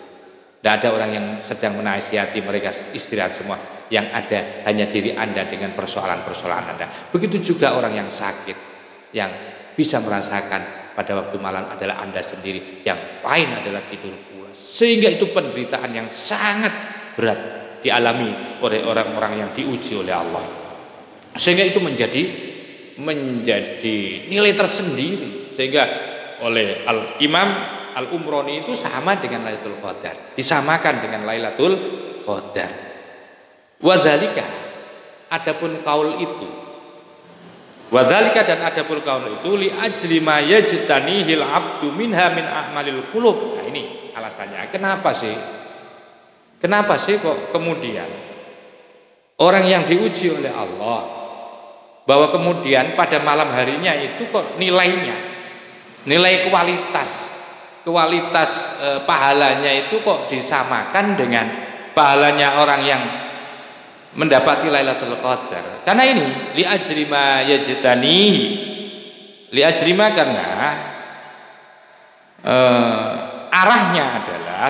Tidak ada orang yang sedang menasihati mereka istirahat semua. Yang ada hanya diri Anda dengan persoalan-persoalan Anda. Begitu juga orang yang sakit, yang bisa merasakan pada waktu malam adalah Anda sendiri, yang lain adalah tidur pulas. Sehingga itu penderitaan yang sangat berat dialami oleh orang-orang yang diuji oleh Allah. Sehingga itu menjadi nilai tersendiri. Sehingga oleh Al-Imam Al-Umroni itu sama dengan Lailatul Qadar, disamakan dengan Lailatul Qadar. Wadzalika, adapun kaul itu, wadzalika dan adapun kaul itu li ajli ma yajtanihil abdu minha min a'malil qulub. Nah ini alasannya. Kenapa sih? Kenapa sih kok kemudian orang yang diuji oleh Allah bahwa kemudian pada malam harinya itu kok nilai kualitas pahalanya itu kok disamakan dengan pahalanya orang yang mendapati Lailatul Qadar? Karena ini li ajri ma yajtanihi, li ajri ma karena arahnya adalah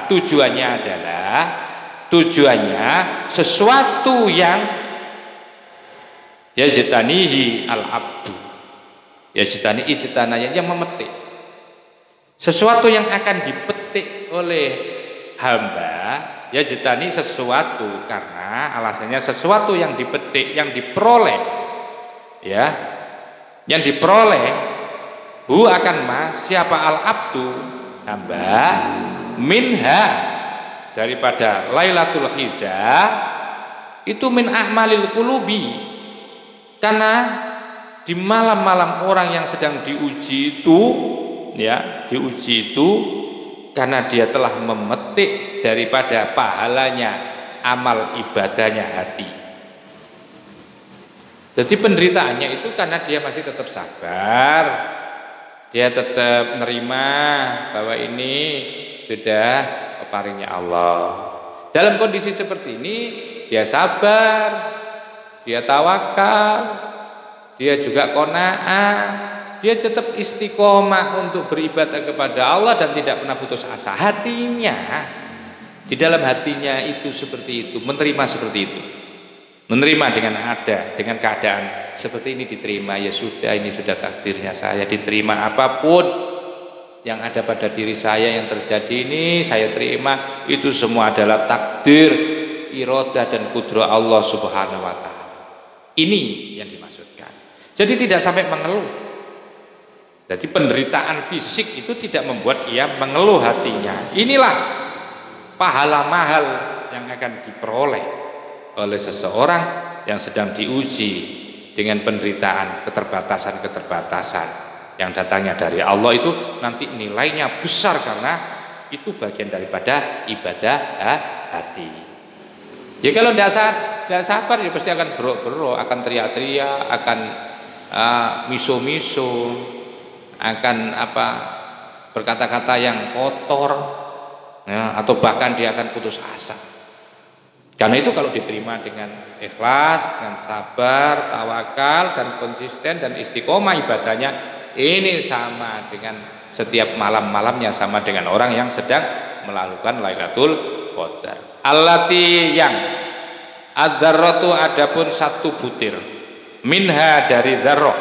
tujuannya sesuatu yang yajtanihi al-abdu, yajtani ijtanaya yang memetik sesuatu yang akan dipetik oleh hamba, ya jitani sesuatu karena alasannya sesuatu yang dipetik, yang diperoleh, ya, yang diperoleh, siapa al-abdu hamba minha daripada Lailatul Hiza itu min a'malil qulubi, karena di malam-malam orang yang sedang diuji itu karena dia telah memetik daripada pahalanya amal ibadahnya hati. Jadi penderitaannya itu karena dia masih tetap sabar, dia tetap menerima bahwa ini sudah peparingnya Allah. Dalam kondisi seperti ini dia sabar, dia tawakal, dia juga qanaah, dia tetap istiqomah untuk beribadah kepada Allah dan tidak pernah putus asa. Hatinya, di dalam hatinya itu seperti itu, menerima seperti itu, menerima dengan keadaan seperti ini, diterima, ya sudah, ini sudah takdirnya saya, diterima apapun yang ada pada diri saya yang terjadi ini saya terima, itu semua adalah takdir, iradah dan kudrah Allah Subhanahu wa taala. Ini yang dimaksudkan. Jadi tidak sampai mengeluh. Jadi penderitaan fisik itu tidak membuat ia mengeluh hatinya. Inilah pahala mahal yang akan diperoleh oleh seseorang yang sedang diuji dengan penderitaan, keterbatasan yang datangnya dari Allah. Itu nanti nilainya besar karena itu bagian daripada ibadah hati. Ya kalau tidak sabar ya pasti akan berok-berok, akan teriak-teriak, akan miso-miso, akan berkata-kata yang kotor, ya, atau bahkan dia akan putus asa. Karena itu kalau diterima dengan ikhlas, dengan sabar, tawakal dan konsisten dan istiqomah ibadahnya, ini sama dengan setiap malam-malamnya, sama dengan orang yang sedang melakukan Lailatul Qadar. Allati yang adzarratu adapun satu butir minha dari dzarrah,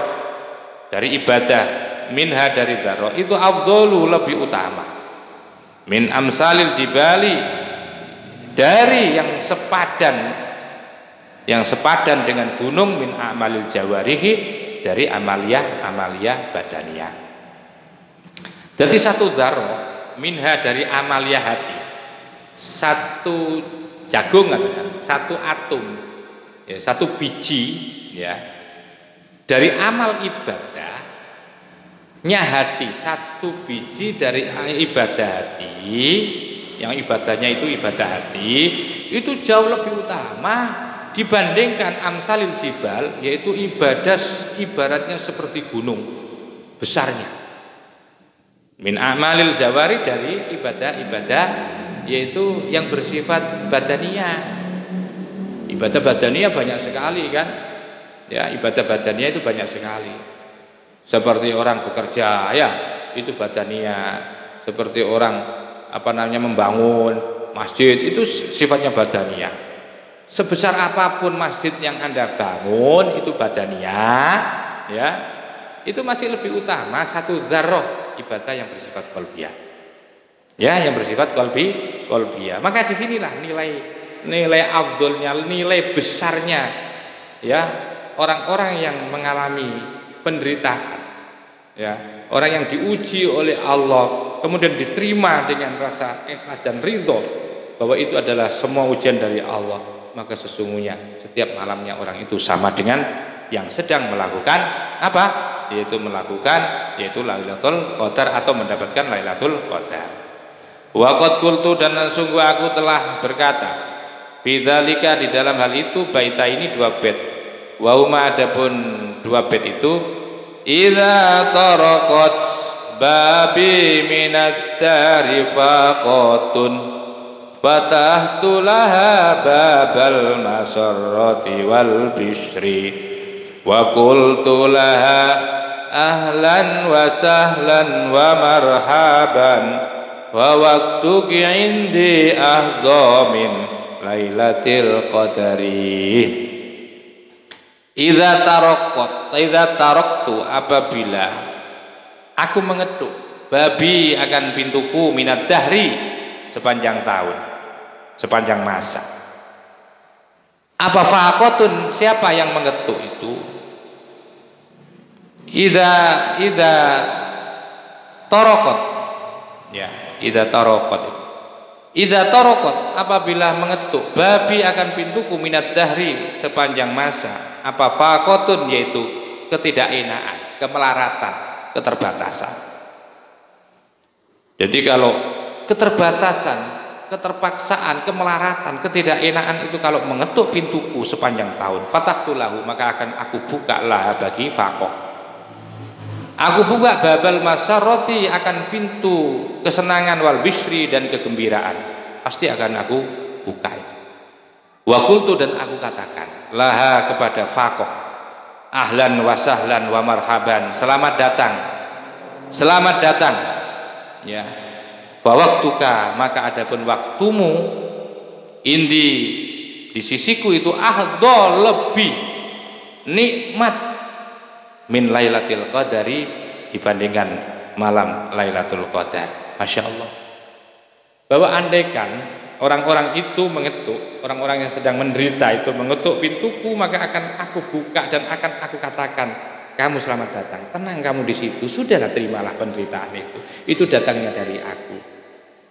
dari ibadah minha dari dzarrah itu afdhalu lebih utama. min amsalil jibali, dari yang sepadan dengan gunung, min amalil jawarihi, dari amalia badaniyah. Jadi satu dzarrah minha, dari amalia hati, satu jagung katanya, satu atom, ya, satu biji, ya, dari amal ibadahnya hati, satu biji dari ibadah hati, yang ibadahnya itu ibadah hati, itu jauh lebih utama dibandingkan amsalil jibal, yaitu ibadah ibaratnya seperti gunung besarnya. Min amalil jawari, dari ibadah-ibadah yaitu yang bersifat badaniyah. Ibadah badaniyah banyak sekali kan, ya, ibadah badaniyah itu banyak sekali. Seperti orang bekerja, ya, itu badaniyah. Seperti orang membangun masjid, itu sifatnya badaniyah. Sebesar apapun masjid yang Anda bangun, itu badaniyah, ya, itu masih lebih utama satu dzarrah ibadah yang bersifat qalbiyah, ya, yang bersifat qalbiyah. Maka disinilah nilai afdolnya, nilai besarnya, ya, orang-orang yang mengalami penderitaan, ya, orang yang diuji oleh Allah kemudian diterima dengan rasa ikhlas dan ridho bahwa itu adalah semua ujian dari Allah, maka sesungguhnya setiap malamnya orang itu sama dengan yang sedang melakukan apa? Yaitu Lailatul Qadar atau mendapatkan Lailatul Qadar. Wa qad qultu, dan sungguh aku telah berkata, bidzalika, di dalam hal itu, baita ini 2 bait. Wa huma, adapun 2 bait itu, idza taraqat babi minad dari faqatun fatahtu laha babal masarrati wal bishri wa qultu laha ahlan wa sahlan wa marhaban wa waqtuki indi ahda min lailatil qadari. Idza taraktu, apabila aku mengetuk, babi, akan pintuku, minad dahri, sepanjang tahun, sepanjang masa. Apa faqatun, siapa yang mengetuk itu? Idza taraqat, ya, idza taraqat, apabila mengetuk, babi, akan pintuku, minad dahri, sepanjang masa. Apa faqatun, yaitu ketidakenaan, kemelaratan, keterbatasan. Jadi kalau keterbatasan, keterpaksaan, kemelaratan, ketidakenaan itu kalau mengetuk pintuku sepanjang tahun, fatahtu lahu, maka akan aku buka lah bagi faqah. Aku buka babal masarroti, akan pintu kesenangan, wal bishri, dan kegembiraan, pasti akan aku buka. Wa qultu, dan aku katakan, laha, kepada faqah, ahlan wa sahlan wa marhaban, selamat datang, ya. Fa waqtuka, maka adapun waktumu, indi, di sisiku itu, ahdo, lebih nikmat, min lailatul qadari, dibandingkan malam Lailatul Qadar. Masya Allah. Bahwa andaikan orang-orang itu mengetuk, orang-orang yang sedang menderita itu mengetuk pintuku, maka akan aku buka dan akan aku katakan, kamu selamat datang, tenang kamu di situ, sudahlah, terimalah penderitaan itu datangnya dari aku.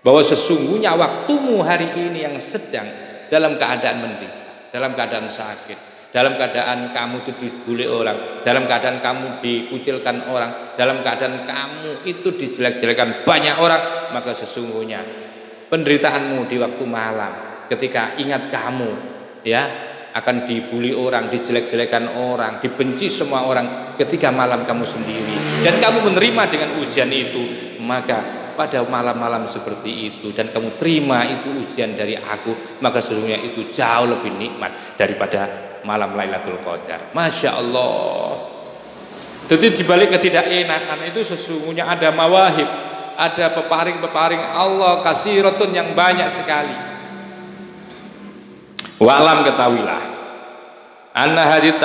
Bahwa sesungguhnya waktumu hari ini yang sedang dalam keadaan menderita, dalam keadaan sakit, dalam keadaan kamu itu dibully orang, dalam keadaan kamu dikucilkan orang, dalam keadaan kamu itu dijelek-jelekan banyak orang, maka sesungguhnya penderitaanmu di waktu malam, ketika ingat kamu, ya, akan dibully orang, dijelek-jelekan orang, dibenci semua orang, ketika malam kamu sendiri dan kamu menerima dengan ujian itu, maka pada malam-malam seperti itu dan kamu terima itu ujian dari aku, maka sesungguhnya itu jauh lebih nikmat daripada malam Lailatul Qadar. Masya Allah. Jadi dibalik ketidakenakan itu sesungguhnya ada mawahib, ada peparing-peparing Allah kasiratun yang banyak sekali. Wa'lam, ketahuilah, anna hadith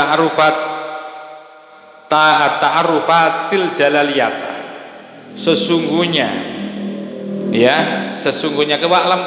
ta'arufatil jalaliyata, sesungguhnya Ya, sesungguhnya kewaklam